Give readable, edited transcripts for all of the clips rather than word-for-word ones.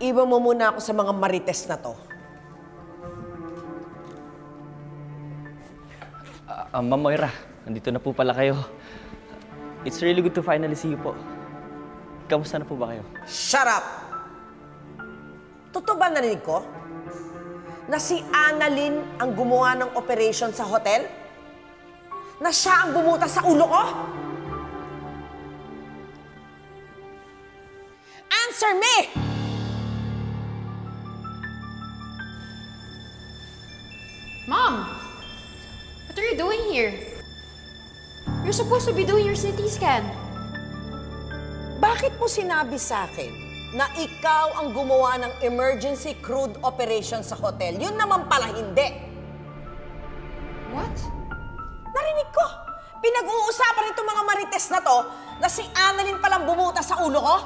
Iwan mo muna ako sa mga marites na to. Ma'am Moira, nandito na po pala kayo. It's really good to finally see you po. Kamusta na po ba kayo? Shut up! Totoo ba narinig ko? Na si Annalyn ang gumawa ng operation sa hotel? Na siya ang bumutas sa ulo ko? Answer me! Mom! What are you doing here? You're supposed to be doing your CT scan. Bakit mo sinabi sa akin na ikaw ang gumawa ng emergency crude operation sa hotel? Yun naman pala hindi. What? Narinig ko. Pinag-uusapan itong mga marites na to na si Annalyn palang bumutas sa ulo ko.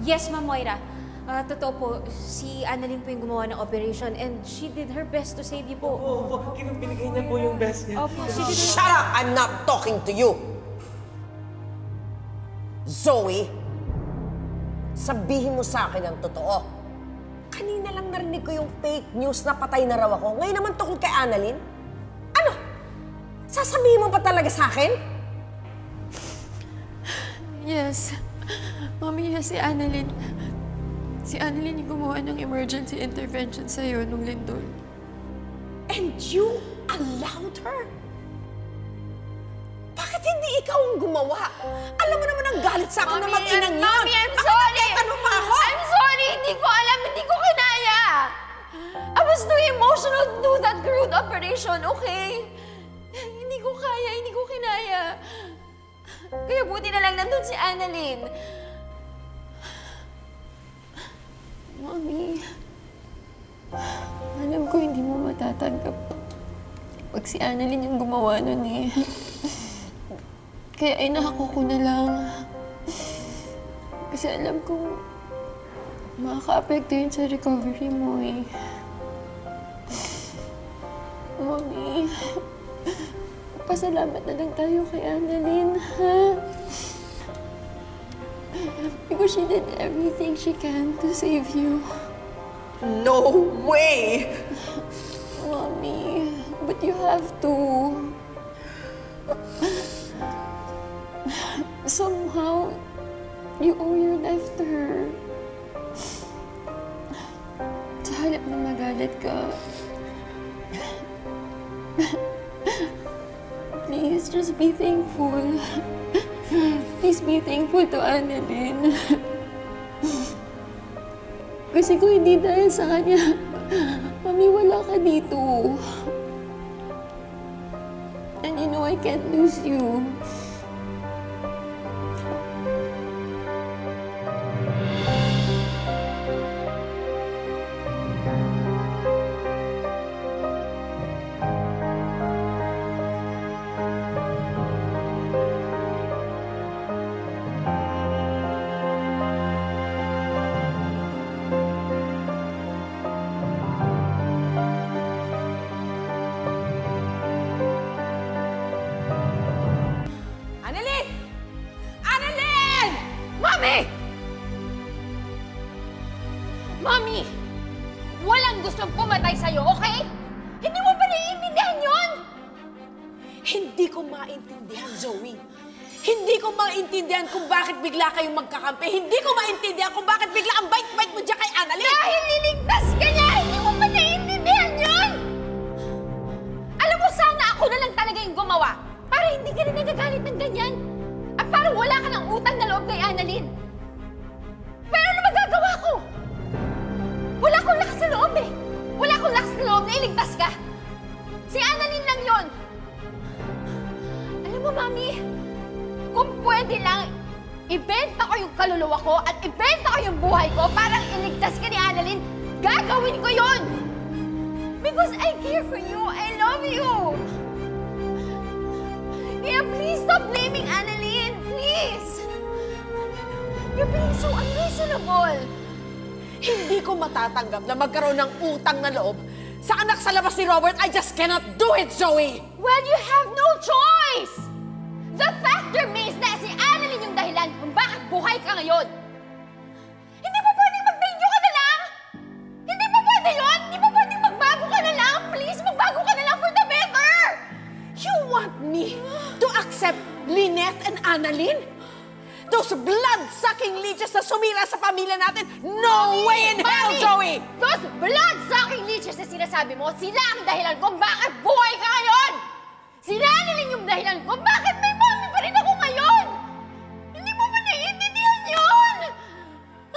Yes, Ma'am Moira. Totoo po, si Annalyn po yung gumawa ng operation and she did her best to save you po. Opo, binigay niya po yung best niya. Opo, she did her... Shut up! I'm not talking to you! Zoe, sabihin mo sa akin ang totoo. Kanina lang narinig ko yung fake news na patay na raw ako. Ngayon naman tungkol kay Annalyn? Ano? Sasabihin mo pa talaga sa akin? Yes. Mami, si Annalyn. Si Annalyn yung gumawa ng emergency intervention sa'yo nung lindol. And you allowed her? Bakit hindi ikaw ang gumawa? Alam mo naman ang galit sa akin na mag-inang yun. Mami, I'm sorry! Ano pa ako? I'm sorry! Hindi ko alam, hindi ko kinaya! I was too emotional to do that crude operation, okay? Hindi ko kaya, hindi ko kinaya. Kaya buti na lang nandun si Annalyn. Mami, alam ko hindi mo matatanggap pag si Annalyn yung gumawa nun eh. Kaya inahako ko na lang. Kasi alam ko makaka-apekto yun sa recovery mo eh. Mami, pasalamat na lang tayo kay Annalyn, ha? Because she did everything she can to save you. No way! Mommy, but you have to. Somehow, you owe your life to her. Sa halip na magalit ka, please, just be thankful. Please be thankful to Annalyn. Kasi kung hindi dahil sa kanya, Mami, wala ka dito. And you know I can't lose you. Mami! Walang gustong pumatay sa'yo, okay? Hindi mo ba naiintindihan yun? Hindi ko maintindihan, Zoe. Hindi ko maintindihan kung bakit bigla kayong magkakampi. Hindi ko maintindihan kung bakit bigla ang bait-bait mo dyan kay Annalyn. Dahil niligtas ka niya! Hindi mo ba naiintindihan yun? Alam mo, sana ako na lang talaga yung gumawa para hindi ka rin nagagalit ng ganyan. At parang wala ka ng utang na loob kay Annalyn. Pero ano magagawa ko? Wala akong lakas na loob eh. Wala akong lakas na loob na iligtas ka. Si Annalyn lang yun. Alam mo, Mami, kung pwede lang, ibenta ko yung kaluluwa ko at ibenta ko yung buhay ko para iligtas ka ni Annalyn, gagawin ko yun! Because I care for you. I love you. Kaya please stop blaming Annalyn. Please. You're being so unreasonable. Hindi ko matatanggap na magkaroon ng utang na loob sa anak sa labas ni Robert. I just cannot do it, Zoe! Well, you have no choice! The fact remains na si Annalyn yung dahilan kung bakit buhay ka ngayon. Hindi pa pwedeng mag-video ka na lang? Hindi pa pwede yun? Hindi pa pwedeng magbago ka na lang? Please, magbago ka na lang for the better! You want me to accept Lynette and Annalyn? Those blood-sucking leeches na sumira sa pamilya natin? No way in hell, Zoe! Those blood-sucking leeches na sinasabi mo, sila ang dahilan kung bakit buhay ka ngayon! Sila Annalyn yung dahilan kung bakit may mommy pa rin ako ngayon! Hindi mo ba naiintindihan yun?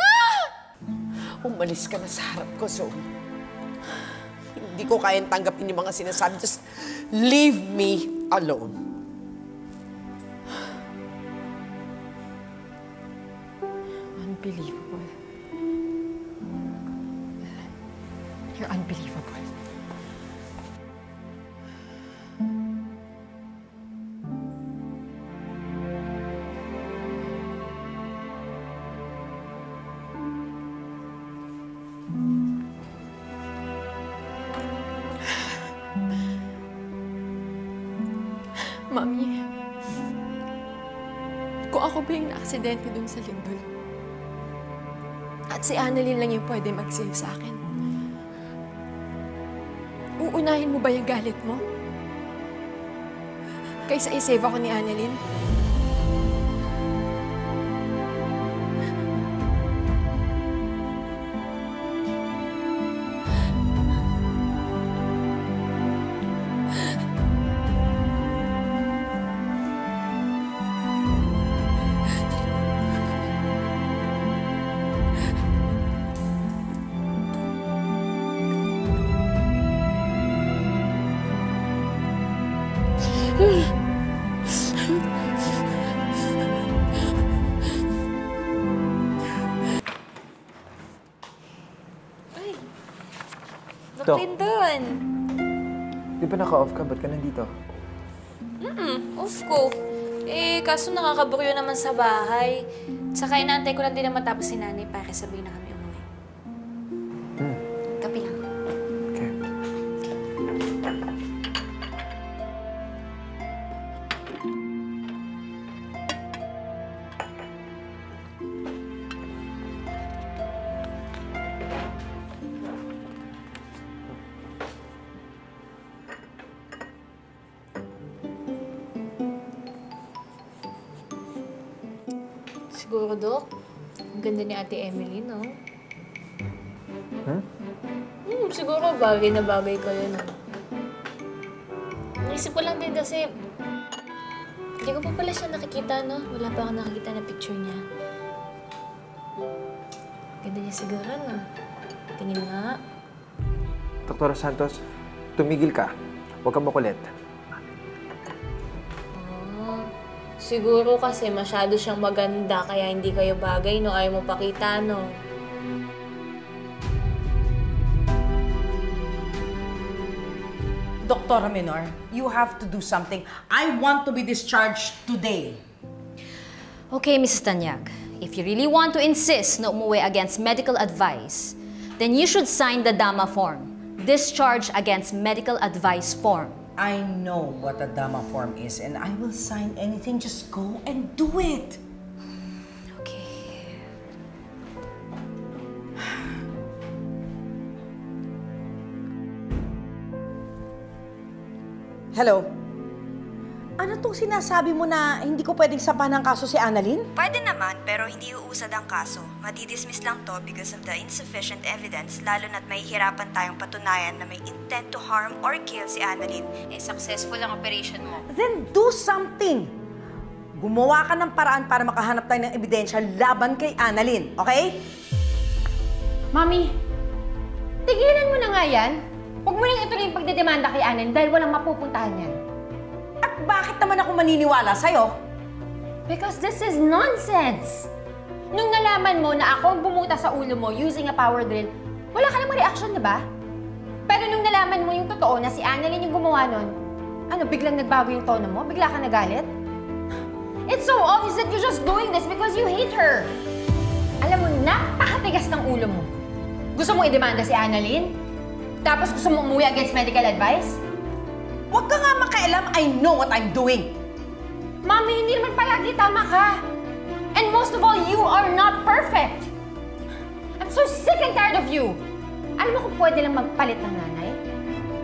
Ah! Umalis ka na sa harap ko, Zoe. Hindi ko kayang tanggapin yung mga sinasabi. Just leave me alone. Unbelievable. You're unbelievable. Mami, kung ako ba yung na-aksidente dun sa lindol, at si Annalyn lang yung pwede mag-save sa akin, uunahin mo ba yung galit mo? Kaysa i-save ako ni Annalyn? Clinton! Di ba naka-off ka? Ba't ka nandito? Off ko. Eh, kaso nakakaburyo naman sa bahay. Saka inaantay ko lang din na matapos si nanay para sabihin na kami umuwi. Kape lang. Okay. Siguro, Dok. Ang ganda ni Ate Emily, no? Siguro bagay na bagay kayo, no? Naisip ko lang din kasi hindi ko pa pala siya nakikita, no? Wala pa ako nakikita na picture niya. Ganda niya siguro, no? Tingin nga. Dr. Santos, tumigil ka. Huwag kang makulit. Siguro kasi masyado siyang maganda kaya hindi kayo bagay, no? Ayaw mo pakita, no? Dr. Menor, you have to do something. I want to be discharged today. Okay, Mrs. Tanyag. If you really want to insist na umuwi against medical advice, then you should sign the DAMA form. Discharge against medical advice form. I know what a DAMA form is and I will sign anything. Just go and do it. Okay. Hello? Ano tong sinasabi mo na hindi ko pwedeng sampahan ng kaso si Annalyn? Pwede naman, pero hindi uusad ang kaso. Madidismiss lang to because of the insufficient evidence, lalo na't may hirapan tayong patunayan na may intent to harm or kill si Annalyn. Eh, successful ang operation mo. Then do something. Gumawa ka ng paraan para makahanap tayo ng ebidensya laban kay Annalyn, okay? Mami, tigilan mo na nga yan. Huwag mo nang ituloy yung pagdedemanda kay Annalyn dahil walang mapupuntahan yan. At bakit naman ako maniniwala sa'yo? Because this is nonsense! Nung nalaman mo na ako ang bumuta sa ulo mo using a power drill, wala ka namang reaction, di ba? Pero nung nalaman mo yung totoo na si Annalyn yung gumawa nun, ano, biglang nagbago yung tono mo? Bigla ka nagalit? It's so obvious that you're just doing this because you hate her! Alam mo, napakatigas ng ulo mo. Gusto mong idemanda si Annalyn? Tapos gusto mong umuwi against medical advice? Huwag ka nga makialam, I know what I'm doing. Mami, hindi naman palagi tama ka. And most of all, you are not perfect. I'm so sick and tired of you. Alam mo kung pwede lang magpalit ng nanay?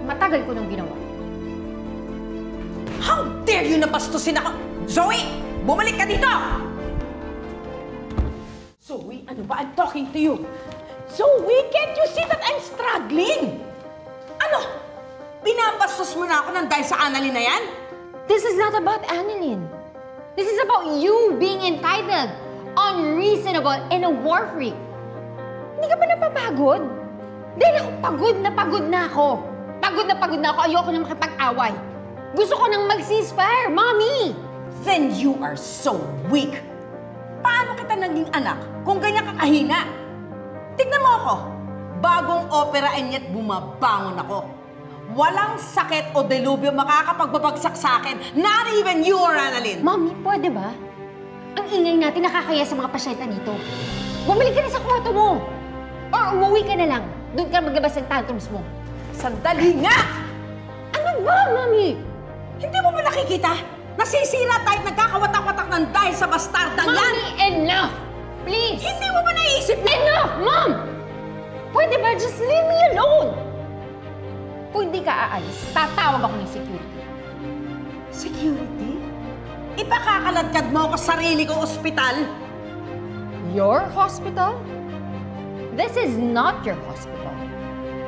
Matagal ko nang ginawa. How dare you nabastusin ako? Zoe! Bumalik ka dito! Zoe, ano ba? I'm talking to you. Zoe, can't you see that I'm struggling? Ano? Binabastos mo na ako ng dahil sa Annalyn na yan? This is not about Annalyn. This is about you being entitled, unreasonable, and a war freak. Hindi ka ba napapagod? Dahil ako pagod na ako. Pagod na ako. Ayoko na makipag-away. Gusto ko nang mag-ceasefire, Mommy! Then you are so weak. Paano kita naging anak kung ganyan ka kahina? Tignan mo ako. Bagong opera and yet bumabangon ako. Walang sakit o delubyo makakapagbabagsak sa akin. Not even you or Annalyn. Mommy, pwede ba? Ang ingay natin nakakaya sa mga pasyenta dito. Bumalik ka na sa kwarto mo. Or umuwi ka na lang. Doon ka maglabas ng tantrums mo. Sandali nga! Ano ba, Mommy? Hindi mo ba nakikita? Nasisira tayo at nagkakawatak-watak ng dahil sa bastardang yan! Mommy, enough! Please! Hindi mo ba naisip na... Enough, Mom! Pwede ba? Just leave me alone! Kung hindi ka aalis, tatawag ako ng security. Security? Ipakakaladkad mo ako sa sarili kong ospital? Your hospital? This is not your hospital.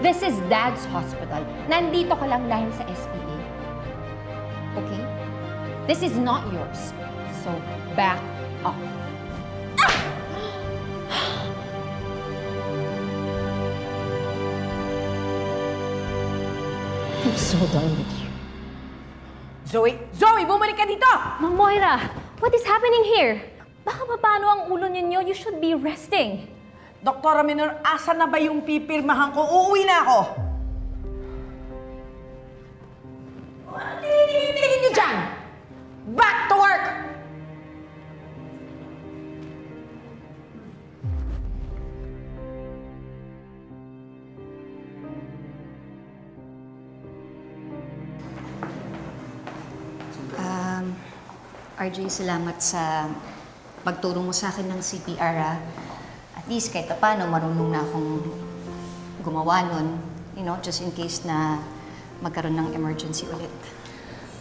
This is Dad's hospital. Nandito ka lang dahil sa SPA. Okay? This is not yours. So, back off. I'm so done with you. Zoe! Zoe! Bumalik ka dito! Ma'am Moira, what is happening here? Baka mapano ang ulo ninyo? You should be resting. Doktora Minor, asa na ba yung pipirmahan ko? Uuwi na ako! Ano tinitingin niyo dyan? Back to work! RJ, salamat sa pagturo mo sa akin ng CPR, ah. At least kahit paano marunong na akong gumawa nun, you know, just in case na magkaroon ng emergency ulit.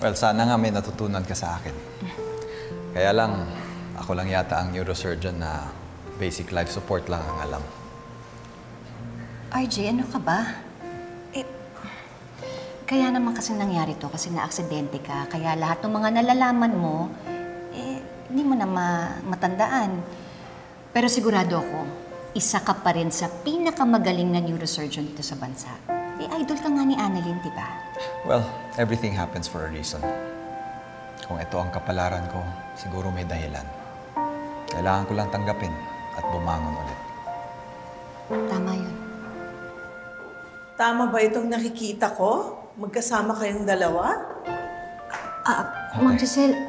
Well, sana nga may natutunan ka sa akin. Kaya lang, ako lang yata ang neurosurgeon na basic life support lang ang alam. RJ, ano ka ba? Kaya naman kasi nangyari to kasi na-aksidente ka. Kaya lahat ng mga nalalaman mo, hindi mo na matandaan. Pero sigurado ako, isa ka pa rin sa pinakamagaling na neurosurgeon dito sa bansa. Idol ka nga ni Annalyn, di ba? Well, everything happens for a reason. Kung ito ang kapalaran ko, siguro may dahilan. Kailangan ko lang tanggapin at bumangon ulit. Tama yun. Tama ba itong nakikita ko? Magkasama kayong dalawa? Ma'am Giselle,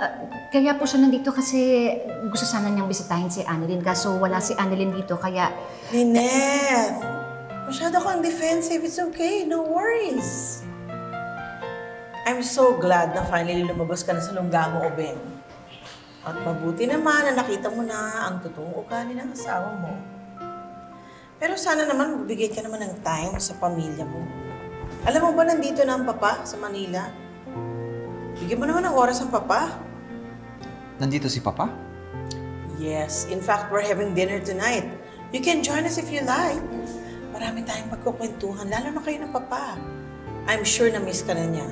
kaya po siya nandito kasi gusto sana niyang bisitahin si Annalyn. Kaso wala si Annalyn dito, kaya... Lynette! Masyado kang defensive. It's okay. No worries. I'm so glad na finally lumabas ka na sa lungga mo, Obeng. At mabuti naman na nakita mo na ang totoong ugali ng asawa mo. Pero sana naman magbigay ka naman ng time sa pamilya mo. Alam mo ba, nandito na ang papa sa Manila? Bigyan mo naman ng oras ang papa. Nandito si Papa? Yes. In fact, we're having dinner tonight. You can join us if you like. Marami tayong pagkukwentuhan, lalo na kayo ng papa. I'm sure na-miss ka na niya.